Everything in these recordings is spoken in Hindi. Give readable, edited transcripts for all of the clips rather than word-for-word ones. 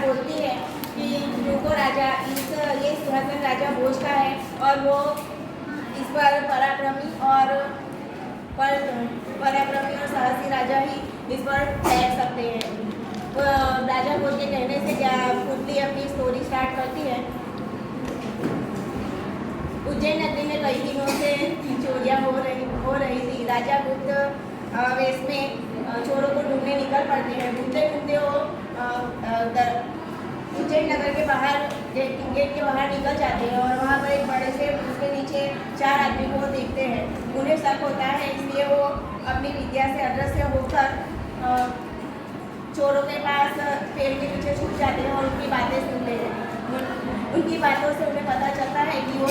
बोलती है कि रुको राजा, ये सिंहासन राजा भोज का है और वो इस पर पराक्रमी और साहसी राजा ही इस पर ठहर सकते हैं। तो राजा भोज के कहने से क्या कुंतली अपनी स्टोरी स्टार्ट करती है। उज्जैन नगरी में कई दिनों से चोरियां हो रही थी। राजा गुप्त वेश में चोरों को ढूंढने निकल पड़ते हैं। ढूंढते ढूंढते वो उज्जैन नगर के बाहर गेट के बाहर निकल जाते हैं और वहाँ पर एक बड़े से उसके नीचे 4 आदमी को देखते हैं। उन्हें शक होता है, इसलिए वो अपनी विद्या से अदृश्य होकर चोरों के पास पेड़ के पीछे छुप जाते हैं और उनकी बातें सुनते हैं। उनकी बातों से उन्हें पता चलता है कि वो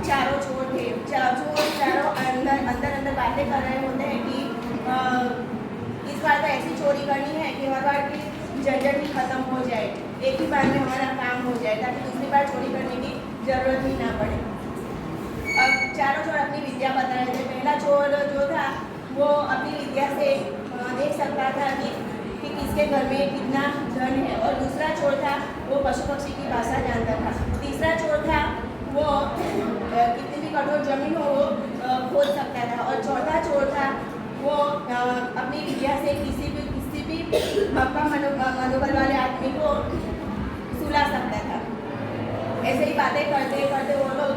चारों चोर थे। चारों अंदर बातें कर रहे होते हैं कि इस बार तो ऐसी चोरी करनी है कि हर बार की झंझट ही खत्म हो जाए, एक ही बार में हमारा काम हो जाए, ताकि दूसरी बार चोरी करने की जरूरत ही ना पड़े। अब चारों चोर अपनी विद्या बता रहे थे। पहला चोर जो था वो अपनी विद्या से देख सकता था कि किसके घर में कितना धन है, और दूसरा चोर था वो पशु पक्षी की भाषा जानता था। तीसरा चोर था वो कितनी भी कठोर जमीन हो वो खोद सकता था, और चौथा चोर था वो अपनी विद्या से किसी भी भक्का मनोबल वाले आदमी को सुला सकता था। ऐसे ही बातें करते करते वो लोग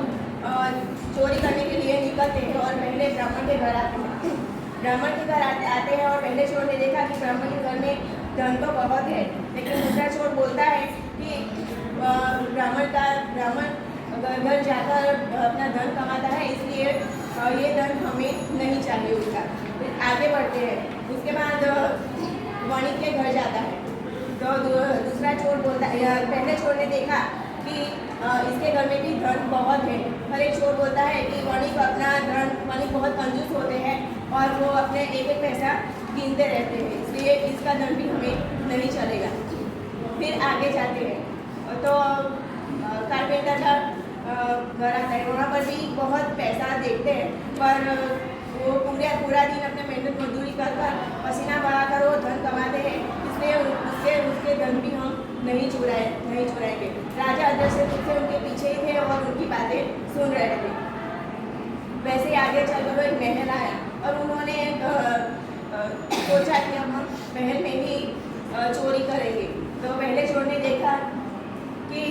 चोरी करने के लिए निकलते हैं और पहले ब्राह्मण के घर आते हैं। ब्राह्मण के घर आते हैं और पहले चोर ने देखा कि ब्राह्मण के घर में धन तो बहुत है, लेकिन दूसरा चोर बोलता है कि ब्राह्मण घर जाकर अपना धन कमाता है, इसलिए ये धन हमें नहीं चाहिए उसका। फिर आगे बढ़ते हैं। उसके बाद वणिक के घर जाता है तो दूसरा चोर बोलता है, पहले चोर ने देखा कि इसके घर में भी धन बहुत है। हर एक चोर बोलता है कि वणिक बहुत कंजूस होते हैं और वो अपने एक एक पैसा गिनते रहते हैं, इसलिए इसका धन भी हमें नहीं चलेगा। फिर आगे जाते हैं तो कारपेंटर का घर आता है। वहाँ पर भी बहुत पैसा देखते हैं, पर वो पूरा दिन अपने मेहनत मजदूरी कर पसीना बहाकर वो धन कमाते हैं, इसलिए उसके धन भी हम नहीं चुराएंगे। राजा अदृश्य रूप से उनके पीछे ही थे और उनकी बातें सुन रहे थे। वैसे ही आगे चलकर एक महल आया और उन्होंने सोचा कि हम महल में ही चोरी करेंगे। तो पहले चोर ने देखा कि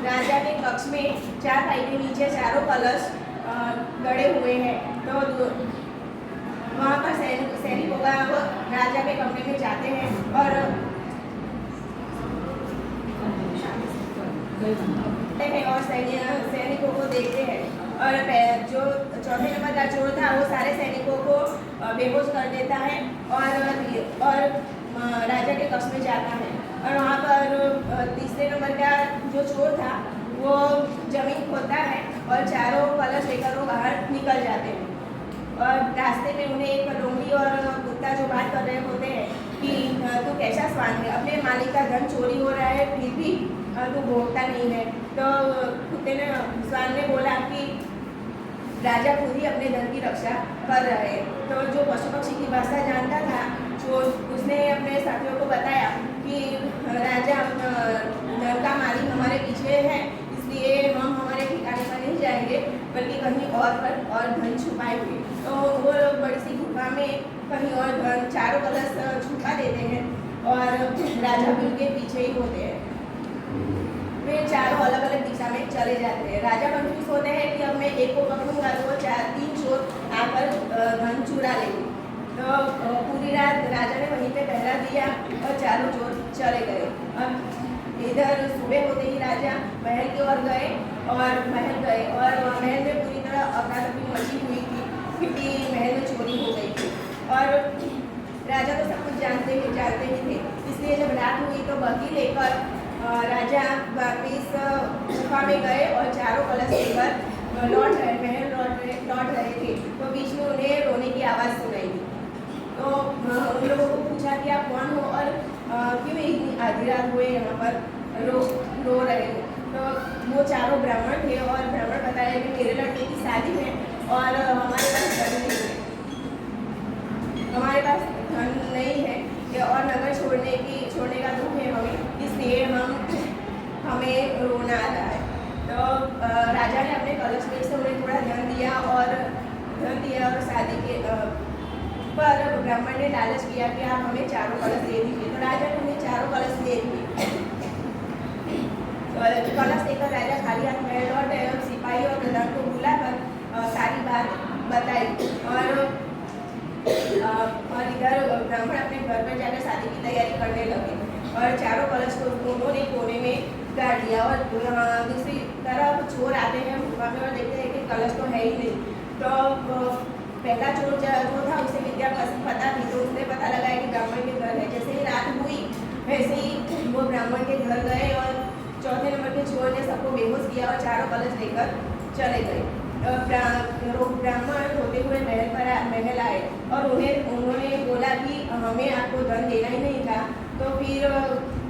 राजा के कक्ष में 4 पाई के नीचे चारों कलश गड़े हुए हैं। तो वहाँ पर सैनिकों का राजा के कमरे में जाते हैं और सैनिकों को देखते हैं। और जो चौथे नंबर का चोर था वो सारे सैनिकों को बेहोश कर देता है और राजा के कक्ष में जाता है। और वहाँ पर तीसरे नंबर का जो चोर था वो जमीन खोदता है और चारों कलश लेकर वो बाहर निकल जाते हैं। और रास्ते में उन्हें एक लोमड़ी और कुत्ता जो बात कर रहे होते हैं कि तू कैसा स्वान है, अपने मालिक का धन चोरी हो रहा है फिर भी तू भोगता नहीं है। तो स्वान ने बोला कि राजा खुद ही अपने धन की रक्षा कर रहे हैं। तो जो पशु पक्षी की भाषा जानता था उसने अपने साथियों को बताया कि राजा धन का मालिक हमारे पीछे है, इसलिए हम हमारे ठिकाने पर नहीं जाएंगे बल्कि कहीं और धन छुपाएंगे। तो वो लोग बड़ी सी गुफा में कहीं और धन चारों कलश छुपा देते हैं और राजा भी उनके पीछे ही होते हैं। वे चारों अलग अलग दिशा में चले जाते हैं। राजा कंफ्यूज होते हैं कि अब मैं एक को पकड़ूंगा तो 3 चोर आकर धन चुरा लेंगे। तो पूरी रात राजा ने वहीं पे पहरा दिया और चारों चोर चले गए। अब इधर सुबह होते ही राजा महल की ओर गए और महल में पूरी तरह अफरा-तफरी मची हुई थी क्योंकि महल में चोरी हो गई थी। और राजा तो सब कुछ जानते ही थे, इसलिए जब रात हुई तो बग्घी लेकर राजा वापिस गुफा में गए और चारों कलश लेकर लौट रहे थे। तो बीच में उन्हें रोने की आवाज़ सुनाई दी। तो उन लोगों को पूछा कि आप कौन हो और क्यों इतनी आधी रात हुए यहाँ पर रो रहे हो। तो वो चारों ब्राह्मण थे और ब्राह्मण बताया कि मेरे लड़के की शादी है और हमारे पास धन नहीं है, और नगर छोड़ने का दुख है हमें, इसलिए हमें रोना आ रहा है। तो राजा ने अपने कलश में से उन्हें थोड़ा धन दिया और शादी के पर ब्राह्मण ने लालच किया कि आप हमें चारों कलश दे दीजिए। तो राजा ने उन्हें चारों कलश दे दिए। कलश लेकर राजा खाली हाथ महल लौटे और सिपाही और प्रधान को बुलाकर सारी बात बताई और इधर ब्राह्मण अपने घर पर जाकर शादी की तैयारी करने लगे और चारों कलश को उन्होंने कोने में गाड़ दिया। और दूसरी तरफ चोर आते हैं वहाँ पे और देखते हैं कि कलश तो है ही नहीं। तो पहला चोर जो था उसे विद्या पता थी, तो उसने पता लगाया कि ब्राह्मण के घर है। जैसे ही रात हुई वैसे ही वो ब्राह्मण के घर गए और चौथे नंबर के चोर ने सबको बेहोश किया और चारों कलश लेकर चले गए। ब्राह्मण होते हुए महल आए और उन्होंने बोला कि हमें आपको धन देना ही नहीं था, तो फिर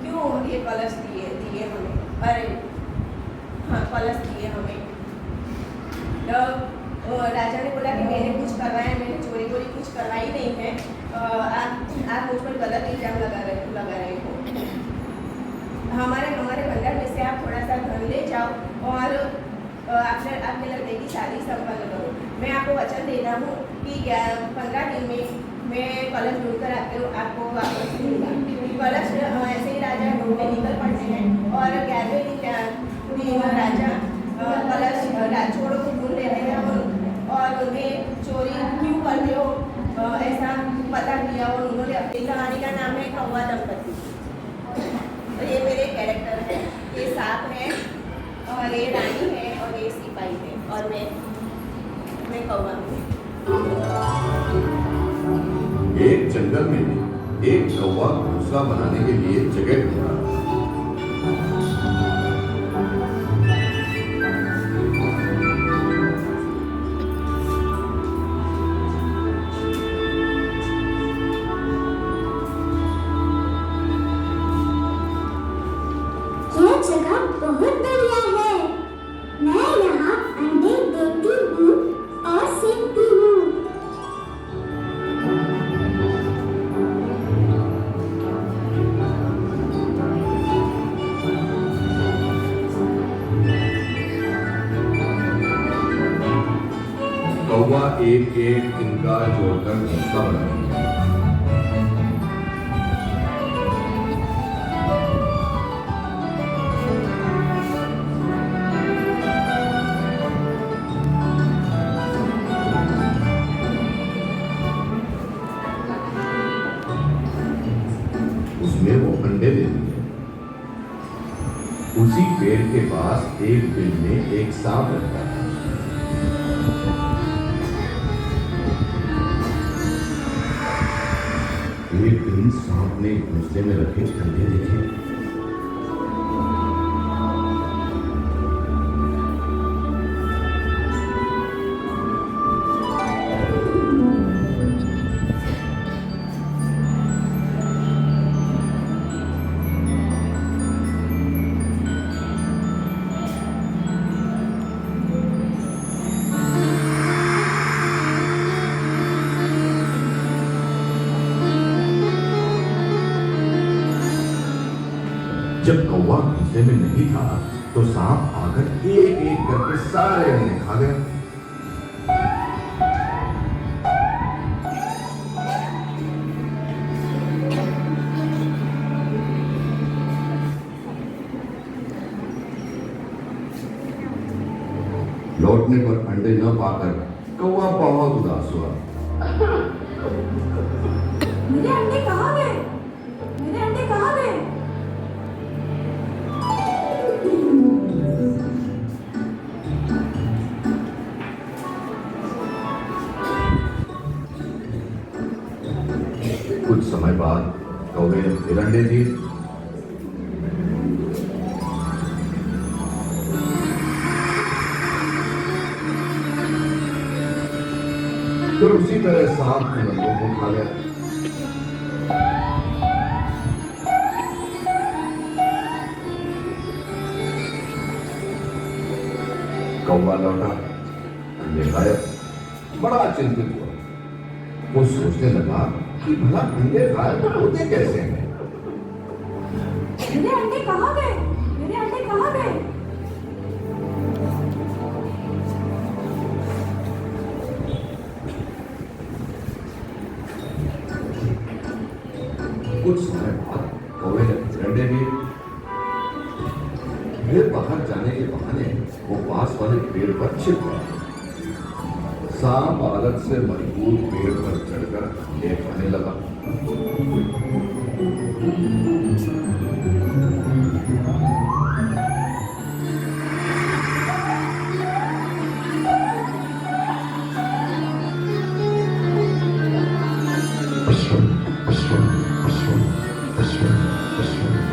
क्यों ये कलश दिए हमें? अरे हाँ, कलश दिए हमें। तो राजा ने बोला कि मैंने कुछ करवाया, मैंने चोरी कुछ करवाई नहीं है, आप मुझ पर गलत इल्जाम लगा रहे हो। हमारे भंडार में से आप थोड़ा सा धन ले जाओ और आपके लड़के की शादी संपन्न करो। मैं आपको वचन देता हूँ कि 15 दिन में मैं कलश ढूंढकर आपको वापस दूंगा। कलश ऐसे ही राजा ढूंढने निकल पड़ते हैं और 11वें दिन राजा कलश चोरों को ढूंढ लेते हैं और उन्हें चोरी क्यों करते हो ऐसा पता किया और उन्होंने अपनी कहानी का नाम है कौवा दंपति। तो ये मेरे कैरेक्टर है, ये सांप है और ये रानी है और ये सिपाही है और मैं कौवा हूँ। एक जंगल में एक कौवा घोंसला बनाने के लिए जगह ढूंढ रहा था। बहुत बढ़िया है। मैं यहाँ अंडे देती हूँ और सीखती हूँ। कौवा एक तिनका जोड़कर घोंसला बनाता है। उसमें वो अंडे देती है। उसी पेड़ के पास एक बिल में एक सांप रहता है। एक दिन सांप ने घोंसले में रखे अंडे देखे। जब कौवा घोंसले में नहीं था तो सांप आकर एक एक करके सारे अंडे खा गया। लौटने पर अंडे न पाकर कौवा बहुत उदास हुआ। मेरे अंडे कहाँ गए? मेरे अंडे कहाँ गए? कुछ समय बाद कौवे ने फिर अंडे दिए। फिर उसी तरह सांप के अंडों को खा गया। कौवा लौटा, अंडे गायब। बड़ा चिंतित हुआ। वो सोचने लगा कि भला अंडे गायब होते कैसे हैं? मेरे अंडे कहाँ गए? मेरे अंडे कहाँ गए? कुछ समय बाद कौवे ने फिर अंडे दिए। फिर बाहर जाने के बहाने वो पास वाले पेड़ पर छिप गया। सांप आदत से मजबूत पेड़ पर चढ़कर अंडे खाने लगा।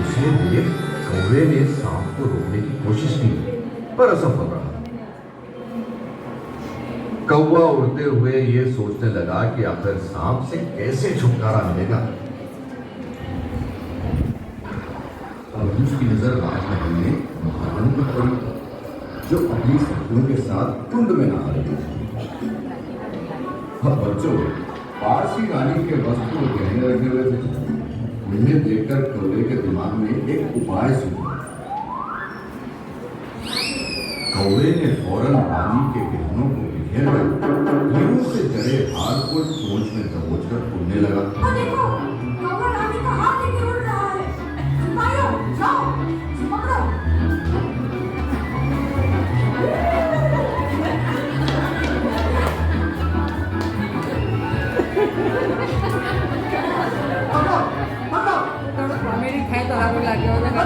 उसे देख कौवे ने सांप को रोकने की कोशिश की, पर असफल रहा। कौवा उड़ते हुए ये सोचने लगा कि आखिर सांप से कैसे छुटकारा मिलेगा। अब उसकी नजर राजमहल में महारानी पर पड़ी, जो अपनी सखियों के साथ कुंड में नहा रही थी। अब बच्चों, पास ही रानी के वस्त्र गहने रखे हुए थे। उन्हें देखकर कौवे के दिमाग में एक उपाय सूझा। कौवे ने फौरन रानी के गहनों को घेरकर हीरों से जड़े हार को चोंच में दबोचकर उड़ने लगा। देखो, कौवा रानी का हाथ लेके उड़ रहा है। सिपाहियों, जाओ, उसे पकड़ो। कॉमेडी खाए तो हारू लागे और हम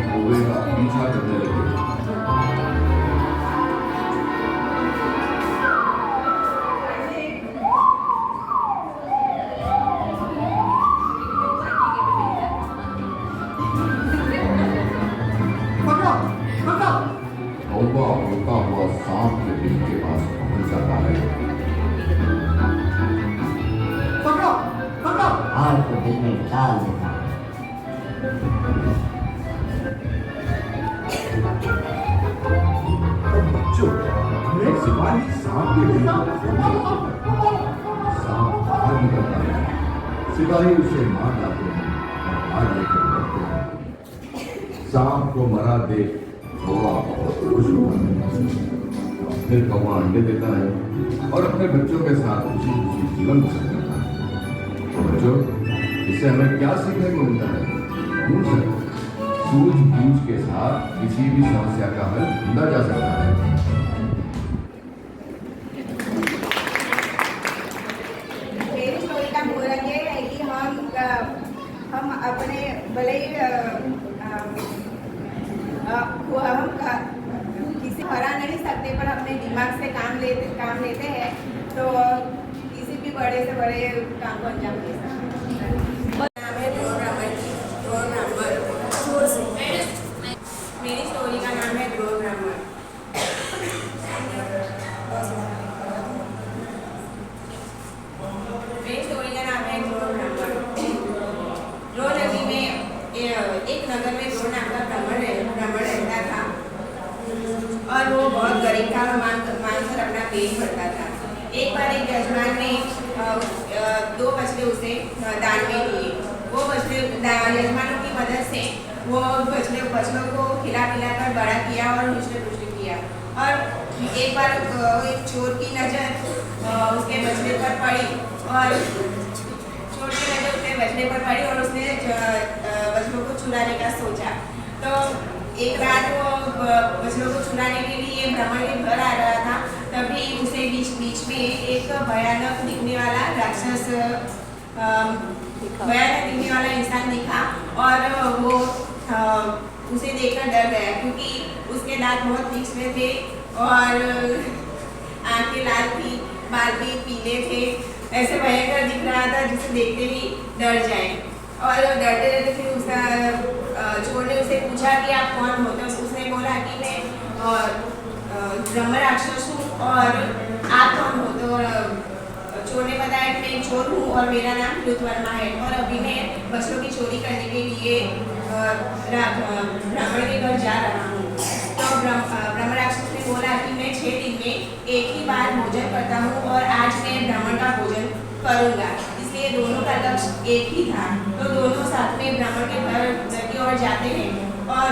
कौवे का पीछा करने लगे। कौवा उड़ता हुआ सांप के दिल के पास पहुंच जाता है। हार को दिल में डाल देता हूँ। बच्चों, मैं सिपाही सांप के दिल को खोलने लगता है। सांप बाहर निकलता है। सिपाही उसे मार डालते हैं और हार लेकर लौटते हैं। सांप को मरा देख कौवा बहुत खुश होता है। फिर कौवा अंडे देता है और अपने बच्चों के साथ खुशी खुशी जीवन बसर करता है। तो बच्चों, इससे हमें क्या सीखने को मिलता है? सूझबूझ के साथ किसी भी समस्या का हल ढूंढा जा सकता है। मेरी स्टोरी का पूरक ये है कि हम अपने भले ही किसी हरा नहीं सकते, पर अपने दिमाग से काम लेते हैं तो किसी भी बड़े से बड़े काम को अंजाम दे सकते हैं। नाम है ड्रोन ब्राह्मण। मेरी स्टोरी का नाम है ड्रोन ब्राह्मण। मेरी स्टोरी का नाम है ड्रोन ब्राह्मण। ड्रोन नदी में एक नगर में ड्रोन नाम का ब्राह्मण रहता था और वो बहुत गरीब था और मांगकर अपना पेट भरता था। एक बार एक यजमान ने 2 बछड़े उसे दान में दिए। वो बछड़े यजमानों की मदद से वो बछड़ों को खिला पिला कर बड़ा किया और हुष्ट किया। और एक बार एक चोर की नज़र उसके बछड़े पर पड़ी और उसने बछड़ों को चुराने का सोचा। तो एक रात वो बछड़ों को चुराने के लिए ब्राह्मण के घर आ रहा था, तभी उसे बीच में एक भयानक दिखने वाला राक्षस, भयानक दिखने वाला इंसान दिखा और वो उसे देखकर डर गया, क्योंकि उसके दांत बहुत तीखने थे और आंखें लाल थी, बाल भी पीले थे। ऐसे भयंकर दिख रहा था जिसे देखते ही डर जाए। और डरते डरते फिर उसका चोर ने उसे पूछा कि आप कौन हो? तो उसने बोला कि मैं ब्रह्म राक्षस हूँ और आप कौन हो? तो चोर ने बताया कि मैं एक चोर हूँ और मेरा नाम प्लुत वर्मा है और अभी मैं बछड़ों की चोरी करने के लिए ब्राह्मण के घर जा रहा हूँ। तो ब्रह्म राक्षस ने बोला कि मैं 6 दिन में एक ही बार भोजन करता हूँ और आज मैं करूँगा। इसलिए दोनों का लक्ष्य एक ही था। तो दोनों साथ में ब्राह्मण के घर की ओर जाते हैं और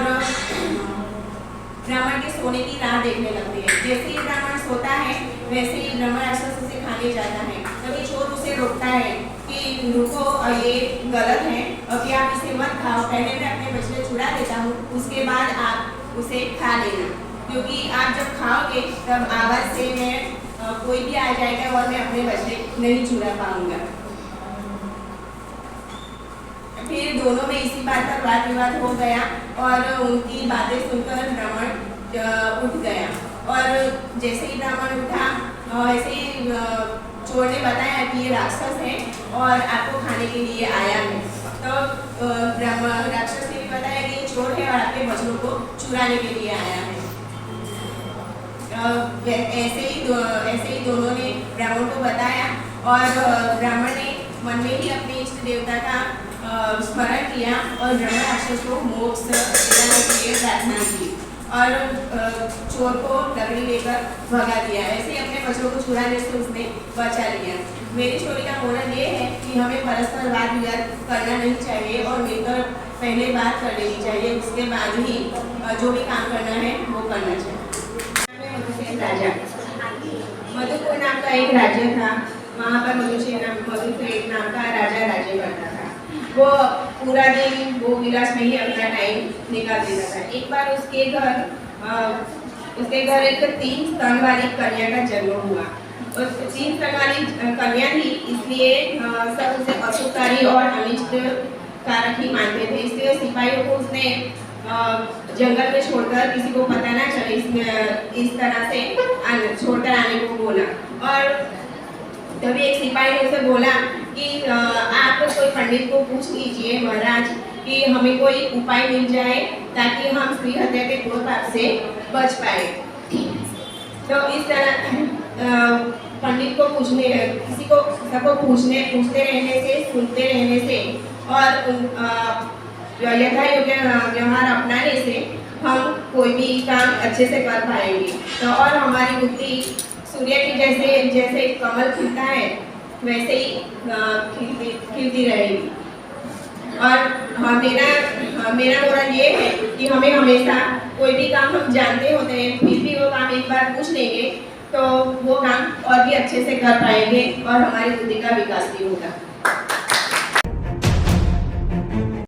ब्राह्मण के सोने की राह देखने लगते हैं। जैसे ही ब्राह्मण सोता है वैसे ही ब्राह्मण राक्षस उसे खाने जाता है। तभी चोर उसे रोकता है कि रुको, ये गलत है, अभी आप इसे मत खाओ, पहले मैं अपने बछड़े छुड़ा देता हूँ, उसके बाद आप उसे खा लेना, क्योंकि आप जब खाओगे तब आवाज़ से मैं कोई भी आ जाएगा और मैं अपने बछड़े नहीं छुड़ा पाऊंगा। फिर दोनों में इसी बात पर वाद विवाद हो गया और उनकी बातें सुनकर ब्राह्मण उठ गया। और जैसे ही ब्राह्मण उठा ऐसे ही चोर ने बताया कि ये राक्षस है और आपको खाने के लिए आया है। तो ब्राह्मण राक्षस ने भी बताया कि ये चोर है और आपके बछड़ों को चुराने के लिए आया है। ऐसे ही दोनों ने ब्राह्मण को बताया और ब्राह्मण ने मन में ही अपने इष्ट देवता का स्मरण किया और ब्रह्म राक्षस को मोक्ष दिलाने के लिए प्रार्थना की और चोर को लकड़ी लेकर भगा दिया। ऐसे ही अपने बच्चों को छुड़ाने से उसने बचा लिया। मेरी स्टोरी का मोरल ये है कि हमें परस्पर वाद विवाद करना नहीं चाहिए और मिलकर पहले बात कर लेनी चाहिए, उसके बाद ही जो भी काम करना है वो करना चाहिए। राजा मधुपुर नाम का एक राज्य था। वहाँ पर मधुसेन नाम का राजा राज्य करता था। वो पूरा दिन वो विलास में ही अपना टाइम निकाल देता था। एक बार उसके घर एक 3 स्तन वाली कन्या का जन्म हुआ। और 3 स्तन वाली कन्या थी, इसलिए सब उसे अशुभकारी और अनिष्ट कारक ही मानते थे। इसलिए सिपाहियों को उसने जंगल में छोड़कर, किसी को पता ना चले, इस तरह से छोड़कर आने को बोला। और तभी एक सिपाही ने उसे बोला कि आप कोई पंडित को पूछ लीजिए महाराज कि हमें कोई उपाय मिल जाए ताकि हम स्त्री हत्या के घोर पाप से बच पाए। तो इस तरह पंडित को सबको पूछते रहने से, सुनते रहने से और यथा योग्य व्यवहार अपनाने से हम कोई भी काम अच्छे से कर पाएंगे। तो और हमारी बुद्धि सूर्य की जैसे कमल खिलता है वैसे ही खिलती रहेगी। और मेरा मोरल ये है कि हमें हमेशा कोई भी काम हम जानते होते हैं, फिर भी वो काम एक बार पूछ लेंगे तो वो काम और भी अच्छे से कर पाएंगे और हमारी बुद्धि का विकास भी होगा।